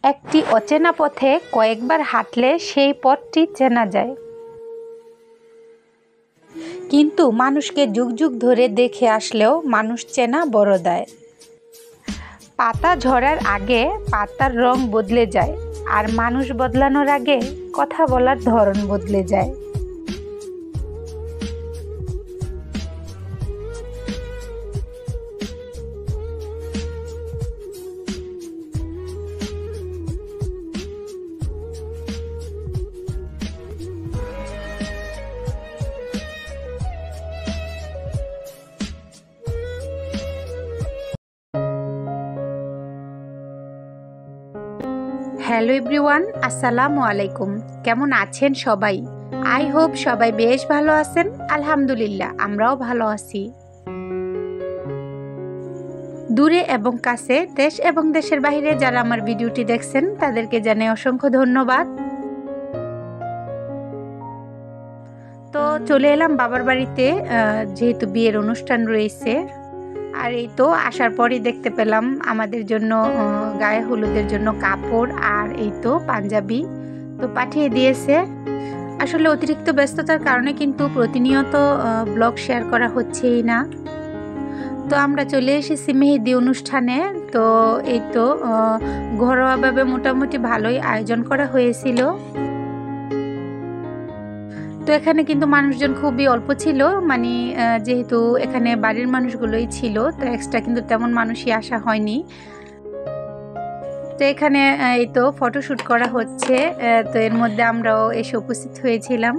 একটি অচেনা পথে কয়েকবার হাঁটলে সেই পথটি চেনা যায়, কিন্তু মানুষকে যুগ যুগ ধরে দেখে আসলেও মানুষ চেনা বড় দায়। পাতা ঝরার আগে পাতার রং বদলে যায়, আর মানুষ বদলানোর আগে কথা বলার ধরন বদলে যায়। হ্যালো এভরিওয়ান, আসসালামু আলাইকুম। কেমন আছেন সবাই? আই হোপ সবাই বেশ ভালো আছেন। আলহামদুলিল্লাহ, আমরাও ভালো আছি। দূরে এবং কাছে, দেশ এবং দেশের বাইরে যারা আমার ভিডিওটি দেখছেন তাদেরকে জানাই অসংখ্য ধন্যবাদ। তো চলে এলাম বাবার বাড়িতে, যেহেতু বিয়ের অনুষ্ঠান রয়েছে। আর এই তো আসার পরই দেখতে পেলাম আমাদের জন্য গায়ে হলুদের জন্য কাপড় আর এই তো পাঞ্জাবি তো পাঠিয়ে দিয়েছে। আসলে অতিরিক্ত ব্যস্ততার কারণে কিন্তু প্রতিনিয়ত ব্লগ শেয়ার করা হচ্ছেই না। তো আমরা চলে এসেছি মেহেদি অনুষ্ঠানে। তো এই তো ঘরোয়াভাবে মোটামুটি ভালোই আয়োজন করা হয়েছিল। তো এখানে কিন্তু মানুষজন খুবই অল্প ছিল, মানে যেহেতু এখানে বাড়ির মানুষগুলোই ছিল, তো এক্সট্রা কিন্তু তেমন মানুষই আসা হয়নি। তো এখানে এই তো ফটোশ্যুট করা হচ্ছে, তো এর মধ্যে আমরাও এসে উপস্থিত হয়েছিলাম।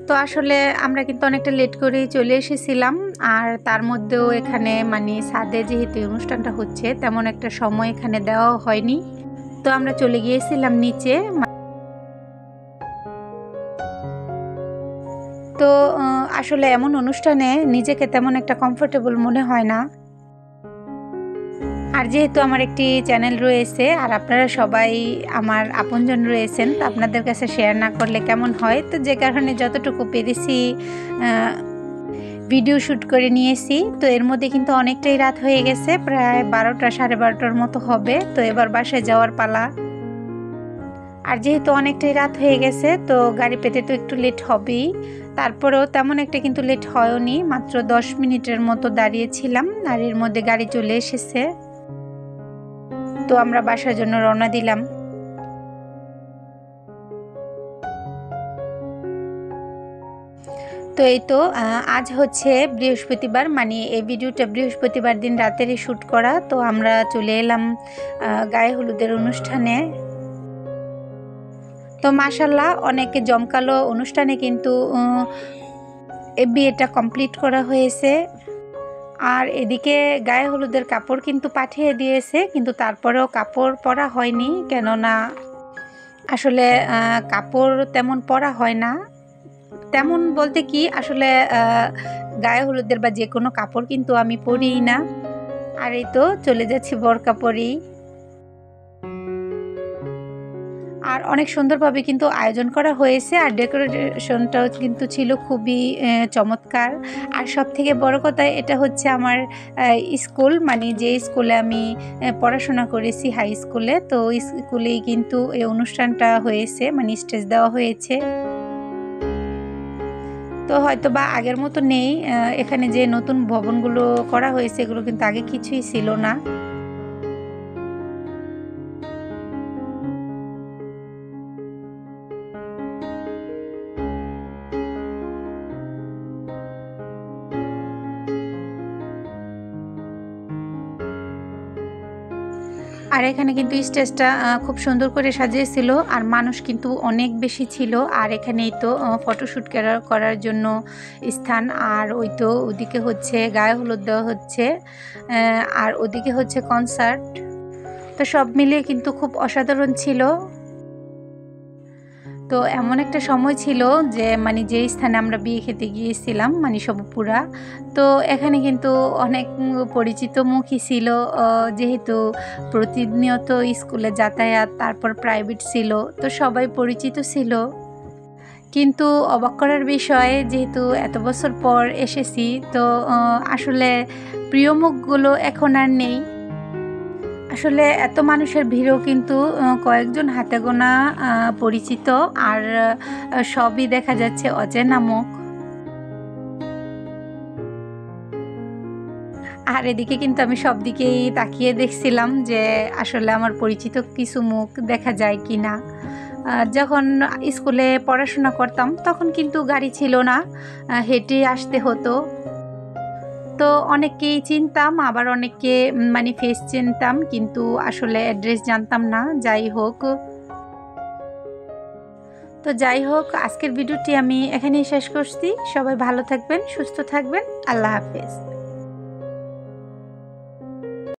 তো আসলে আমরা কিন্তু অনেকটা লেট করেই চলে এসেছিলাম, আর তার মধ্যেও এখানে মানে ছাদে যেহেতু অনুষ্ঠানটা হচ্ছে তেমন একটা সময় এখানে দেওয়া হয়নি। তো আমরা চলে গিয়েছিলাম নিচে। তো আসলে এমন অনুষ্ঠানে নিজেকে তেমন একটা কমফোর্টেবল মনে হয় না। আর যেহেতু আমার একটি চ্যানেল রয়েছে আর আপনারা সবাই আমার আপনজন রয়েছেন, তো আপনাদের কাছে শেয়ার না করলে কেমন হয়। তো যে কারণে যতটুকু পেরেছি ভিডিও শ্যুট করে নিয়েছি। তো এর মধ্যে কিন্তু অনেকটাই রাত হয়ে গেছে, প্রায় 12টা সাড়ে 12টার মতো হবে। তো এবার বাসায় যাওয়ার পালা। আর যেহেতু অনেকটাই রাত হয়ে গেছে, তো গাড়ি পেতে তো একটু লেট হবেই। তারপরেও তেমন একটা কিন্তু লেট হয়নি, মাত্র 10 মিনিটের মতো দাঁড়িয়েছিলাম, আর এর মধ্যে গাড়ি চলে এসেছে। তো আমরা বাসার জন্য রওনা দিলাম। তো এই তো আজ হচ্ছে বৃহস্পতিবার, মানে এই ভিডিওটা বৃহস্পতিবার দিন রাতেরই শ্যুট করা। তো আমরা চলে এলাম গায়ে হলুদের অনুষ্ঠানে। তো মাশাআল্লাহ অনেক জমকালো অনুষ্ঠানে কিন্তু এই বিয়েটা কমপ্লিট করা হয়েছে। আর এদিকে গায়ে হলুদের কাপড় কিন্তু পাঠিয়ে দিয়েছে, কিন্তু তারপরেও কাপড় পরা হয়নি, কেননা আসলে কাপড় তেমন পরা হয় না। তেমন বলতে কি, আসলে গায়ে হলুদের বা যে কোনো কাপড় কিন্তু আমি পরিই না। আর এই তো চলে যাচ্ছি বোরকা পরেই। আর অনেক সুন্দরভাবে কিন্তু আয়োজন করা হয়েছে, আর ডেকোরেশনটাও কিন্তু ছিল খুবই চমৎকার। আর সব থেকে বড় কথা, এটা হচ্ছে আমার স্কুল, মানে যে স্কুলে আমি পড়াশোনা করেছি, হাই স্কুলে। তো স্কুলেই কিন্তু এই অনুষ্ঠানটা হয়েছে, মানে স্টেজ দেওয়া হয়েছে। তো হয়তো বা আগের মতো নেই, এখানে যে নতুন ভবনগুলো করা হয়েছে এগুলো কিন্তু আগে কিছুই ছিল না। আর এখানে কিন্তু স্টেজটা খুব সুন্দর করে সাজিয়েছিল, আর মানুষ কিন্তু অনেক বেশি ছিল। আর এখানেই তো ফটোশ্যুট করার জন্য স্থান। আর ওই তো ওদিকে হচ্ছে গায়ে হলুদ দেওয়া হচ্ছে, আর ওদিকে হচ্ছে কনসার্ট। তো সব মিলিয়ে কিন্তু খুব অসাধারণ ছিল। তো এমন একটা সময় ছিল যে মানে যে স্থানে আমরা বিয়ে খেতে গিয়েছিলাম, মানে শবপুরা, তো এখানে কিন্তু অনেক পরিচিত মুখই ছিল, যেহেতু প্রতিনিয়ত স্কুলে যাতায়াত, তারপর প্রাইভেট ছিল, তো সবাই পরিচিত ছিল। কিন্তু অবাক করার বিষয়, যেহেতু এত বছর পর এসেছি, তো আসলে প্রিয় মুখগুলো এখন আর নেই। আসলে এত মানুষের ভিড়ও কিন্তু কয়েকজন হাতে গোনা পরিচিত, আর সবই দেখা যাচ্ছে অচেনা মুখ। আর এদিকে কিন্তু আমি সব দিকেই তাকিয়ে দেখছিলাম যে আসলে আমার পরিচিত কিছু মুখ দেখা যায় কি না। যখন স্কুলে পড়াশোনা করতাম তখন কিন্তু গাড়ি ছিল না, হেঁটে আসতে হতো। তো অনেককেই চিনতাম, আবার অনেককে মানে ফেস চিনতাম, কিন্তু আসলে অ্যাড্রেস জানতাম না। যাই হোক, আজকের ভিডিওটি আমি এখানেই শেষ করছি। সবাই ভালো থাকবেন, সুস্থ থাকবেন। আল্লাহ হাফেজ।